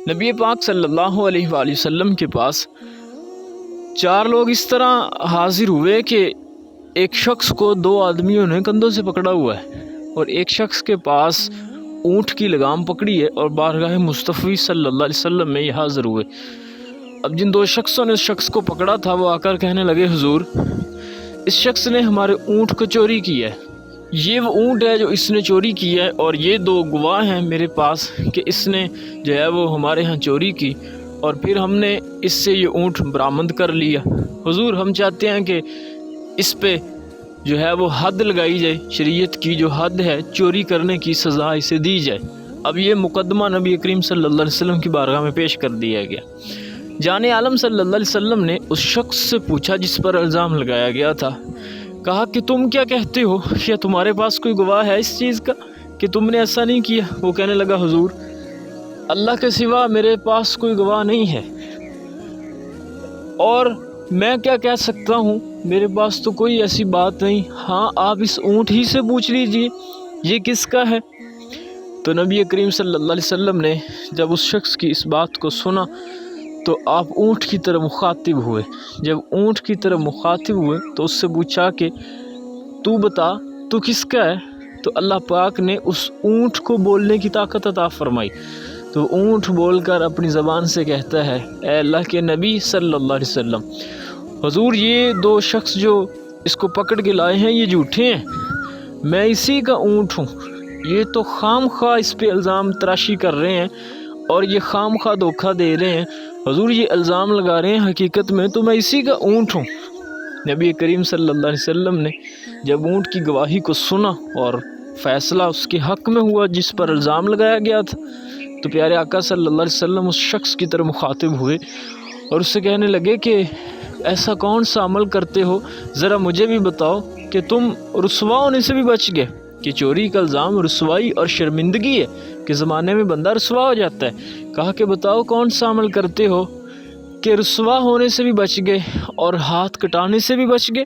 نبی پاک صلی اللہ علیہ وآلہ وسلم کے پاس 4 لوگ اس طرح حاضر ہوئے کہ ایک شخص کو 2 آدمیوں نے کندھوں سے پکڑا ہوا ہے اور ایک شخص کے پاس اونٹ کی لگام پکڑی ہے اور بارگاہ مصطفی صلی اللہ علیہ وسلم میں یہ حاضر ہوئے۔ اب جن 2 شخصوں نے اس شخص کو پکڑا تھا وہ آ کر کہنے لگے حضور اس شخص نے ہمارے اونٹ کو چوری کیا ہے، یہ وہ اونٹ ہے جو اس نے چوری کیا ہے اور یہ 2 گواہ ہیں میرے پاس کہ اس نے جو ہے وہ ہمارے ہاں چوری کی اور پھر ہم نے اس سے یہ اونٹ برآمد کر لیا۔ حضور ہم چاہتے ہیں کہ اس پہ جو ہے وہ حد لگائی جائے، شریعت کی جو حد ہے چوری کرنے کی سزا اسے دی جائے۔ اب یہ مقدمہ نبی کریم صلی اللہ علیہ وسلم کی بارگاہ میں پیش کر دیا گیا۔ جان عالم صلی اللہ علیہ وسلم نے اس شخص سے پوچھا جس پر الزام لگایا گیا تھا، کہا کہ تم کیا کہتے ہو، کیا تمہارے پاس کوئی گواہ ہے اس چیز کا کہ تم نے ایسا نہیں کیا؟ وہ کہنے لگا حضور اللہ کے سوا میرے پاس کوئی گواہ نہیں ہے اور میں کیا کہہ سکتا ہوں، میرے پاس تو کوئی ایسی بات نہیں، ہاں آپ اس اونٹ ہی سے پوچھ لیجئے یہ کس کا ہے۔ تو نبی کریم صلی اللہ علیہ وسلم نے جب اس شخص کی اس بات کو سنا تو آپ اونٹ کی طرف مخاطب ہوئے۔ جب اونٹ کی طرف مخاطب ہوئے تو اس سے پوچھا کہ تو بتا تو کس کا ہے؟ تو اللہ پاک نے اس اونٹ کو بولنے کی طاقت عطا فرمائی، تو اونٹ بول کر اپنی زبان سے کہتا ہے اے اللہ کے نبی صلی اللہ علیہ وسلم، حضور یہ 2 شخص جو اس کو پکڑ کے لائے ہیں یہ جھوٹے ہیں، میں اسی کا اونٹ ہوں، یہ تو خام خواہ اس پہ الزام تراشی کر رہے ہیں اور یہ خام خواہ دھوکہ دے رہے ہیں، حضور یہ الزام لگا رہے ہیں، حقیقت میں تو میں اسی کا اونٹ ہوں۔ نبی کریم صلی اللہ علیہ وسلم نے جب اونٹ کی گواہی کو سنا اور فیصلہ اس کے حق میں ہوا جس پر الزام لگایا گیا تھا، تو پیارے آقا صلی اللہ علیہ وسلم اس شخص کی طرف مخاطب ہوئے اور اس سے کہنے لگے کہ ایسا کون سا عمل کرتے ہو، ذرا مجھے بھی بتاؤ کہ تم رسوا ہونے سے بھی بچ گئے، کہ چوری کا الزام رسوائی اور شرمندگی ہے کہ زمانے میں بندہ رسوا ہو جاتا ہے۔ کہا کہ بتاؤ کون سا عمل کرتے ہو کہ رسوا ہونے سے بھی بچ گئے اور ہاتھ کٹانے سے بھی بچ گئے؟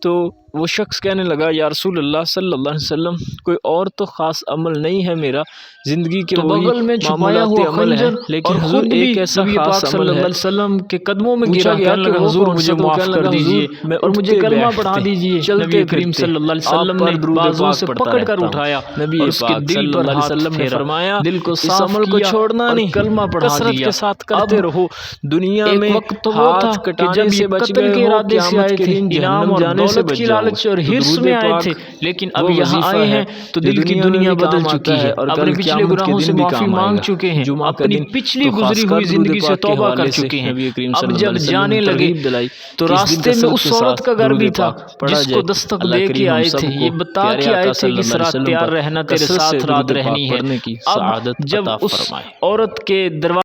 تو وہ شخص کہنے لگا یا رسول اللہ صلی اللہ علیہ وسلم کوئی اور تو خاص عمل نہیں ہے میرا، زندگی کے بغل میں چھپایا ہوا خنجر، لیکن حضور ایک ایسا خاص عمل ہے وسلم کے قدموں میں گرا گیا کہ حضور مجھے معاف کر دیجئے اور مجھے کلمہ پڑھا دیجئے۔ نبی کریم صلی اللہ علیہ وسلم نے بازوں سے پکڑ کر اٹھایا اور اس کے دل پر ہاتھ پھیرا، دل کو صاف عمل کو چھوڑنا نہیں، کلمہ پڑھا دیا، کثرت کے ساتھ کرتے رہو۔ دنیا میں وقت وہ تھا کہ جب یہ قتل کے ارادے سے آئے تھے، انعام اور دولت کی لالچ اور حرص میں آئے تھے، لیکن اب یہاں آئے ہیں تو دل کی دنیا بدل چکی ہے، اپنے پچھلے گناہوں سے معافی مانگ چکے ہیں، اپنی پچھلی گزری ہوئی زندگی سے توبہ کر چکے ہیں۔ اب جب جانے لگے تو راستے میں اس عورت کا گھر بھی تھا جس کو دستک دے کے آئے تھے، یہ بتا کے آئے تھے کہ اس رات تیار رہنا، تیرے ساتھ رات رہنی ہے۔ اب جب اس عورت کے دروازے